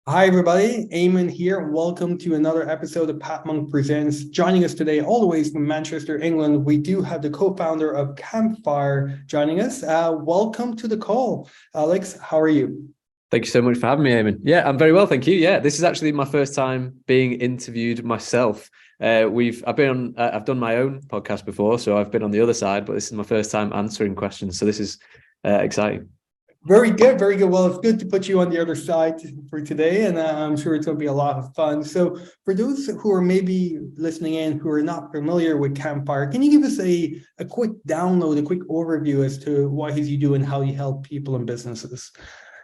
Hi, everybody. Eamon here. Welcome to another episode of Pat Monk Presents. Joining us today, all the way from Manchester, England, we do have the co-founder of Campfire joining us. Welcome to the call. Alex, how are you? Thank you so much for having me, Eamon. Yeah, I'm very well, thank you. Yeah, this is actually my first time being interviewed myself. I've done my own podcast before, so I've been on the other side, but this is my first time answering questions, so this is exciting. Very good, very good. Well, it's good to put you on the other side for today, and I'm sure it's going to be a lot of fun. So, for those who are maybe listening in who are not familiar with Campfire, can you give us a quick download, a quick overview as to what you do and how you help people and businesses?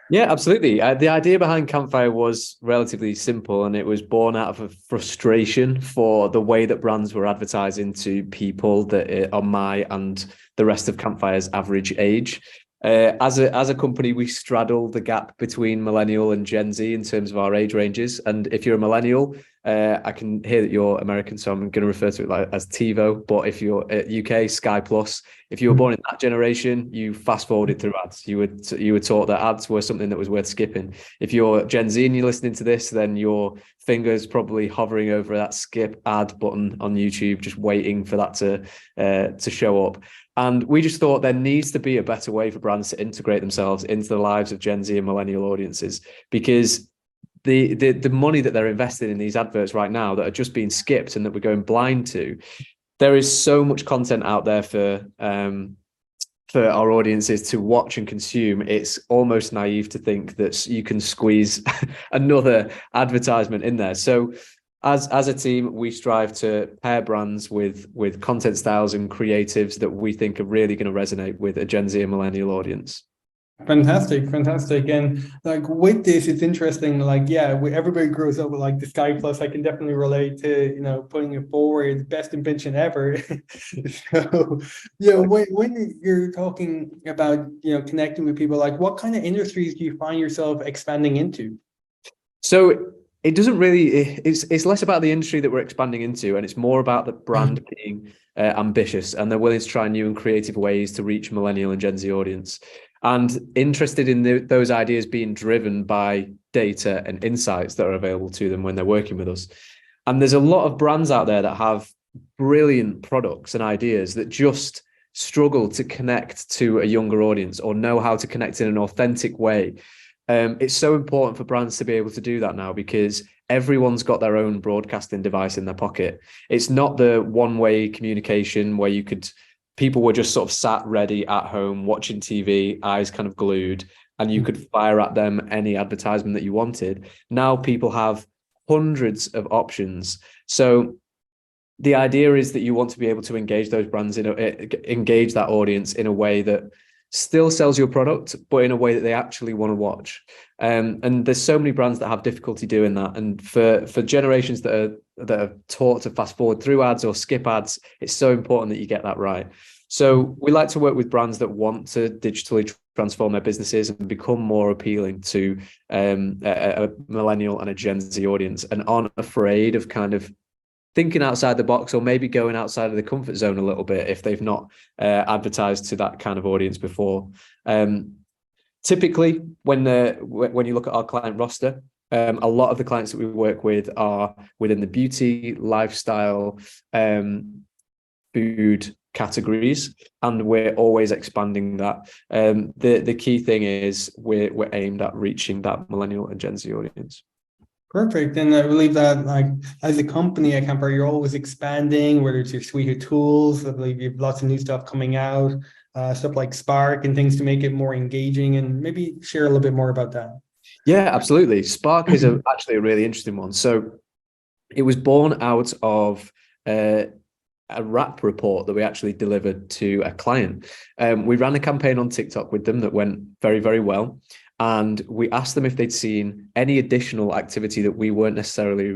Yeah, absolutely. The idea behind Campfire was relatively simple, and it was born out of a frustration for the way that brands were advertising to people that are my and the rest of Campfire's average age. As a company, we straddle the gap between millennial and Gen Z in terms of our age ranges. And if you're a millennial, I can hear that you're American, so I'm going to refer to it as TiVo. But if you're UK, Sky Plus. If you were born in that generation, you fast forwarded through ads. You were taught that ads were something that was worth skipping. If you're Gen Z and you're listening to this, then your fingers probably hovering over that skip ad button on YouTube, just waiting for that to show up. And we just thought there needs to be a better way for brands to integrate themselves into the lives of Gen Z and millennial audiences, because the money that they're investing in these adverts right now that are just being skipped and that we're going blind to, there is so much content out there for our audiences to watch and consume. It's almost naive to think that you can squeeze another advertisement in there. So as a team, we strive to pair brands with content styles and creatives that we think are really going to resonate with a Gen Z and millennial audience. Fantastic, fantastic. And like with this, it's interesting. Like, yeah, everybody grows up with like the Sky Plus. I can definitely relate to, putting it forward, best invention ever. So, when you're talking about, connecting with people, like what kind of industries do you find yourself expanding into? So it doesn't really. It's less about the industry that we're expanding into, and it's more about the brand being ambitious, and they're willing to try new and creative ways to reach millennial and Gen Z audience, and interested in those ideas being driven by data and insights that are available to them when they're working with us. And there's a lot of brands out there that have brilliant products and ideas that just struggle to connect to a younger audience or know how to connect in an authentic way. It's so important for brands to be able to do that now, because everyone's got their own broadcasting device in their pocket. It's not the one-way communication where people were just sort of sat ready at home watching TV, eyes kind of glued, and you could fire at them any advertisement that you wanted. Now people have hundreds of options. So the idea is that you want to be able to engage those brands engage that audience in a way that still sells your product, but in a way that they actually want to watch. And there's so many brands that have difficulty doing that. And for generations that are taught to fast forward through ads or skip ads, it's so important that you get that right. So we like to work with brands that want to digitally transform their businesses and become more appealing to a millennial and a Gen Z audience, and aren't afraid of kind of thinking outside the box, or maybe going outside of the comfort zone a little bit if they've not advertised to that kind of audience before. Typically, when you look at our client roster, a lot of the clients that we work with are within the beauty, lifestyle, food categories, and we're always expanding that. The key thing is we're aimed at reaching that millennial and Gen Z audience. Perfect. And I believe that like as a company at Campfire, you're always expanding, whether it's your suite of tools. I believe you have lots of new stuff coming out, stuff like Spark and things to make it more engaging, and maybe share a little bit more about that. Yeah, absolutely. Spark is actually a really interesting one. So it was born out of a rap report that we actually delivered to a client. We ran a campaign on TikTok with them that went very, very well. And we asked them if they'd seen any additional activity that we weren't necessarily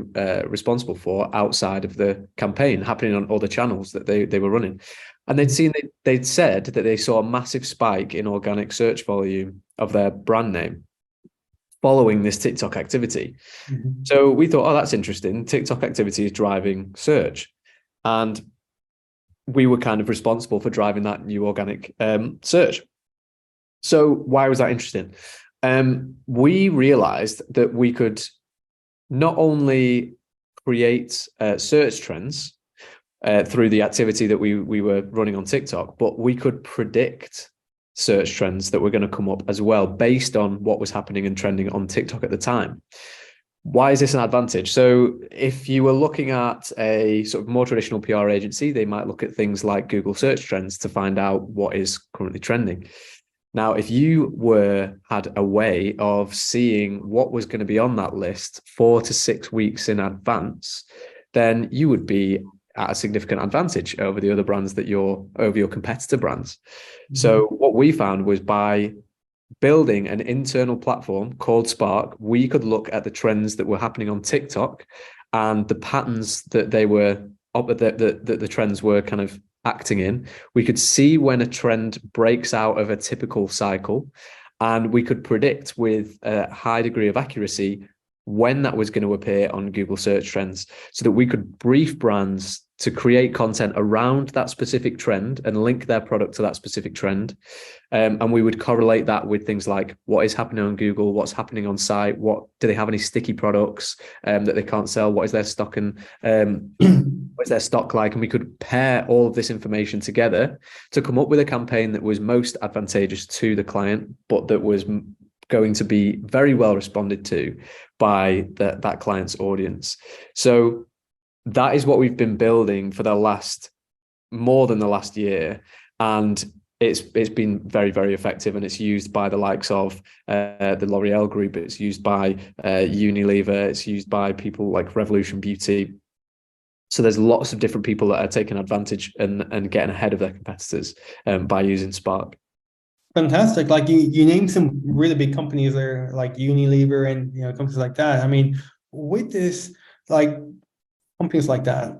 responsible for outside of the campaign happening on other channels that they were running. And they'd said that they saw a massive spike in organic search volume of their brand name following this TikTok activity. Mm-hmm. So we thought, oh, that's interesting. TikTok activity is driving search. And we were kind of responsible for driving that new organic search. So why was that interesting? We realized that we could not only create search trends through the activity that we were running on TikTok, but we could predict search trends that were going to come up as well based on what was happening and trending on TikTok at the time. Why is this an advantage? So if you were looking at a sort of more traditional PR agency, they might look at things like Google search trends to find out what is currently trending. Now, if you had a way of seeing what was going to be on that list 4 to 6 weeks in advance, then you would be at a significant advantage over the other brands over your competitor brands. Mm-hmm. So what we found was by building an internal platform called Spark, we could look at the trends that were happening on TikTok and the patterns that the trends were kind of acting in. We could see when a trend breaks out of a typical cycle, and we could predict with a high degree of accuracy when that was going to appear on Google search trends, so that we could brief brands to create content around that specific trend and link their product to that specific trend. And we would correlate that with things like what is happening on Google, what's happening on site, do they have any sticky products that they can't sell, what is their stock and what's their stock like? And we could pair all of this information together to come up with a campaign that was most advantageous to the client, but that was going to be very well responded to by that client's audience. So that is what we've been building for more than the last year, and it's been very, very effective, and it's used by the likes of the L'Oreal group. It's used by Unilever. It's used by people like Revolution Beauty. So there's lots of different people that are taking advantage and getting ahead of their competitors by using Spark. Fantastic. Like you named some really big companies there, like Unilever and companies like that. I mean, with this, like companies like that,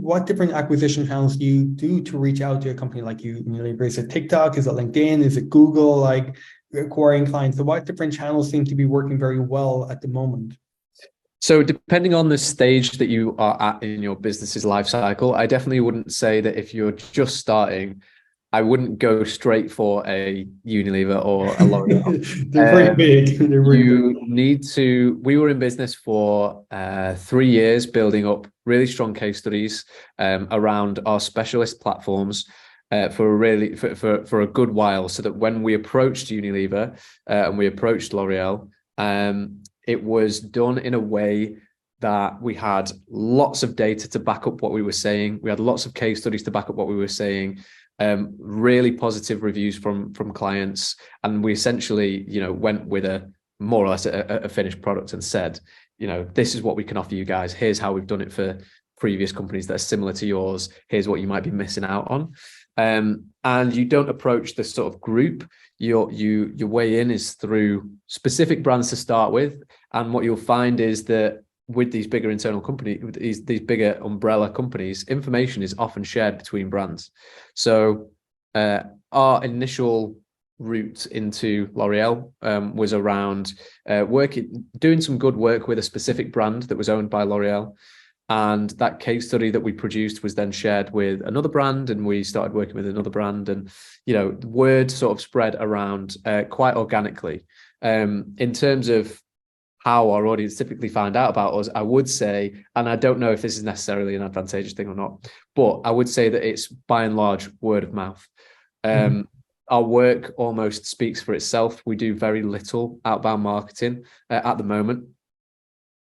what different acquisition channels do you do to reach out to a company like Unilever? Is it TikTok? Is it LinkedIn? Is it Google? Like acquiring clients? So what different channels seem to be working very well at the moment? So depending on the stage that you are at in your business's life cycle, I definitely wouldn't say that if you're just starting, I wouldn't go straight for a Unilever or a L'Oreal. They're pretty big. We were in business for 3 years, building up really strong case studies around our specialist platforms for a good while, so that when we approached Unilever and we approached L'Oreal, it was done in a way that we had lots of data to back up what we were saying. We had lots of case studies to back up what we were saying. Really positive reviews from clients, and we essentially, went with a more or less a finished product and said, this is what we can offer you guys. Here's how we've done it for previous companies that are similar to yours. Here's what you might be missing out on. And you don't approach this sort of group. Your way in is through specific brands to start with, and what you'll find is that with these bigger internal companies, with these bigger umbrella companies, information is often shared between brands. So our initial route into L'Oreal was around doing some good work with a specific brand that was owned by L'Oreal. And that case study that we produced was then shared with another brand, and we started working with another brand, and the word sort of spread around quite organically. In terms of how our audience typically find out about us, I would say, and I don't know if this is necessarily an advantageous thing or not, but I would say that it's by and large word of mouth. Our work almost speaks for itself. We do very little outbound marketing at the moment,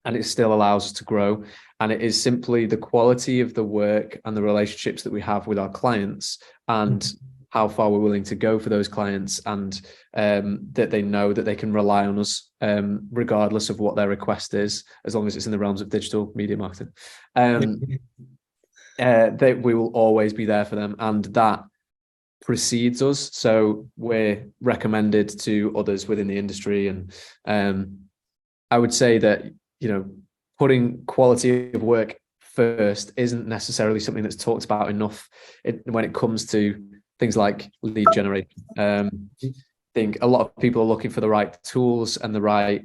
and it still allows us to grow. And it is simply the quality of the work and the relationships that we have with our clients, and how far we're willing to go for those clients, and that they know that they can rely on us regardless of what their request is, as long as it's in the realms of digital media marketing. That we will always be there for them, and that precedes us. So we're recommended to others within the industry. And I would say that, putting quality of work first isn't necessarily something that's talked about enough when it comes to things like lead generation. I think a lot of people are looking for the right tools and the right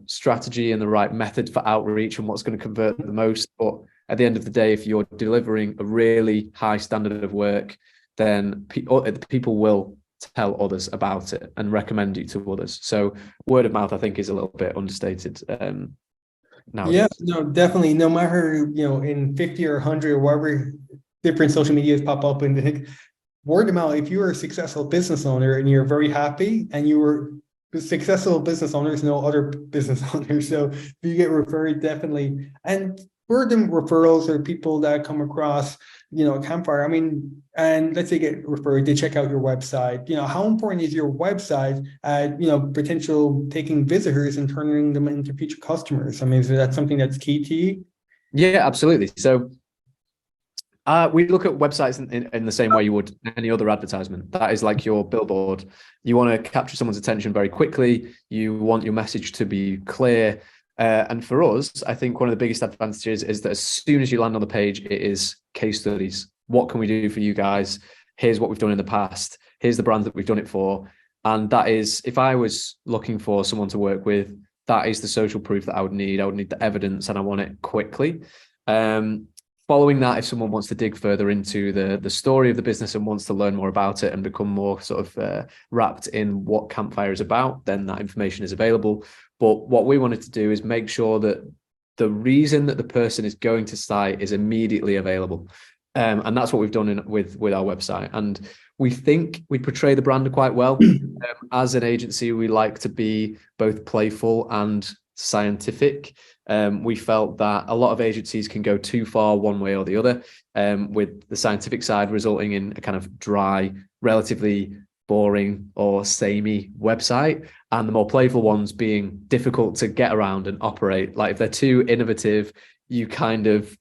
strategy and the right method for outreach and what's going to convert the most. But at the end of the day, if you're delivering a really high standard of work, then people will tell others about it and recommend you to others. So word of mouth, I think, is a little bit understated nowadays. Yeah, no, definitely. No matter, in 50 or 100 or whatever different social medias pop up, and word of mouth, if you're a successful business owner and you're very happy and you were successful business owners know other business owners. So if you get referred, definitely. And word of referrals or people that come across, Campfire, I mean, and let's say get referred, they check out your website. How important is your website at, potential taking visitors and turning them into future customers? I mean, is that something that's key to you? Yeah, absolutely. So we look at websites in the same way you would any other advertisement. That is like your billboard. You want to capture someone's attention very quickly. You want your message to be clear. And for us, I think one of the biggest advantages is that as soon as you land on the page, it is case studies. What can we do for you guys? Here's what we've done in the past. Here's the brands that we've done it for. And that is, if I was looking for someone to work with, that is the social proof that I would need. I would need the evidence and I want it quickly. Following that, if someone wants to dig further into the story of the business and wants to learn more about it and become more sort of wrapped in what Campfire is about, then that information is available. But what we wanted to do is make sure that the reason that the person is going to site is immediately available. And that's what we've done with our website. And we think we portray the brand quite well. As an agency, we like to be both playful and scientific. We felt that a lot of agencies can go too far one way or the other, with the scientific side resulting in a kind of dry, relatively boring or samey website, and the more playful ones being difficult to get around and operate. Like if they're too innovative, you kind of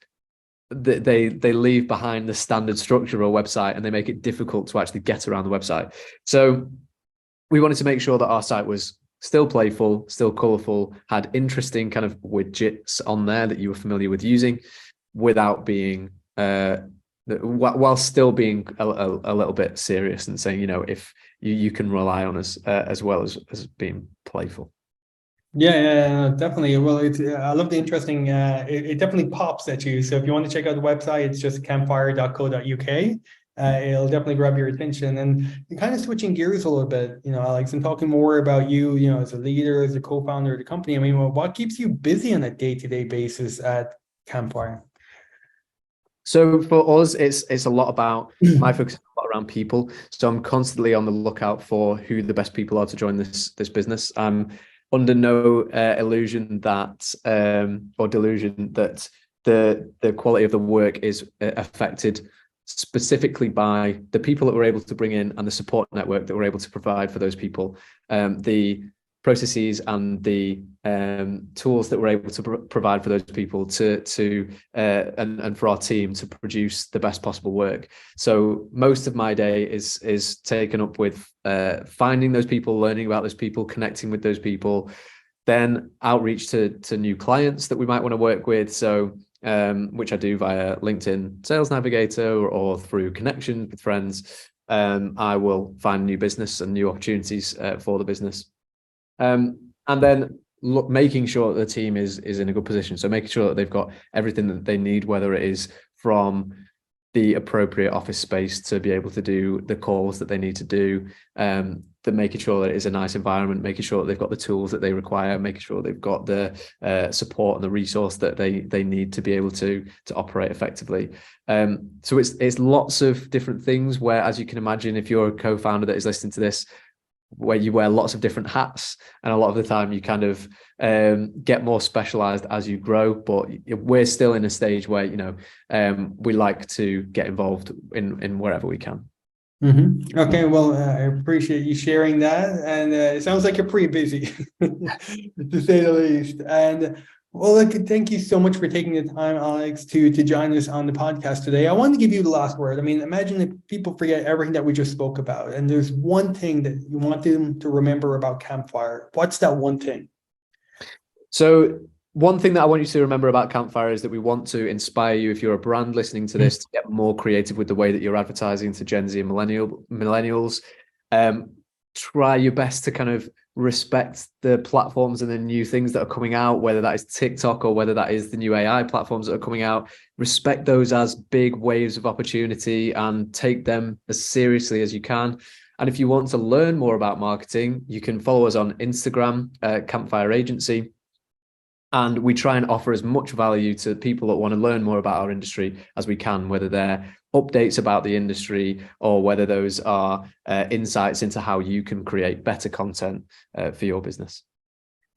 they leave behind the standard structure of a website and they make it difficult to actually get around the website. So we wanted to make sure that our site was still playful, still colorful, had interesting kind of widgets on there that you were familiar with using, without being while still being a little bit serious and saying, if you can rely on us as well as being playful. Yeah, definitely. Well, I love the interesting. It definitely pops at you. So if you want to check out the website, it's just campfire.co.uk. It'll definitely grab your attention. And you're kind of switching gears a little bit, Alex, and talking more about you, as a leader, as a co-founder of the company. I mean, what keeps you busy on a day-to-day basis at Campfire? So for us, it's a lot about my focus is a lot around people. So I'm constantly on the lookout for who the best people are to join this business. I'm under no illusion that or delusion that the quality of the work is affected specifically by the people that we're able to bring in and the support network that we're able to provide for those people, the processes and the tools that we're able to provide for those people and for our team to produce the best possible work. So most of my day is taken up with finding those people, learning about those people, connecting with those people, then outreach to new clients that we might want to work with. So which I do via LinkedIn Sales Navigator or through connections with friends. I will find new business and new opportunities for the business. And then making sure that the team is in a good position. So making sure that they've got everything that they need, whether it is from the appropriate office space to be able to do the calls that they need to do, making sure that it is a nice environment, making sure that they've got the tools that they require, making sure they've got the support and the resource that they need to be able to operate effectively. So it's lots of different things where, as you can imagine, if you're a co-founder that is listening to this, where you wear lots of different hats, and a lot of the time you kind of get more specialized as you grow, but we're still in a stage where we like to get involved in wherever we can. Mm-hmm. Okay, well, I appreciate you sharing that, and it sounds like you're pretty busy, to say the least. And well, look, thank you so much for taking the time, Alex, to join us on the podcast today. I want to give you the last word. I mean, imagine if people forget everything that we just spoke about, and there's one thing that you want them to remember about Campfire. What's that one thing? So one thing that I want you to remember about Campfire is that we want to inspire you, if you're a brand listening to this, to get more creative with the way that you're advertising to Gen Z and millennials. Try your best to kind of respect the platforms and the new things that are coming out, whether that is TikTok or whether that is the new AI platforms that are coming out. Respect those as big waves of opportunity and take them as seriously as you can. And if you want to learn more about marketing, you can follow us on Instagram, Campfire Agency. And we try and offer as much value to people that want to learn more about our industry as we can, whether they're updates about the industry or whether those are insights into how you can create better content for your business.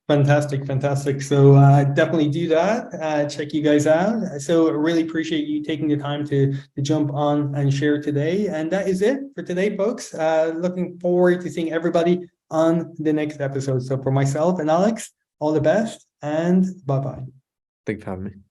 Fantastic. So definitely do that. Check you guys out. So I really appreciate you taking the time to jump on and share today. And that is it for today, folks. Looking forward to seeing everybody on the next episode. So for myself and Alex, all the best and bye-bye. Thank you for having me.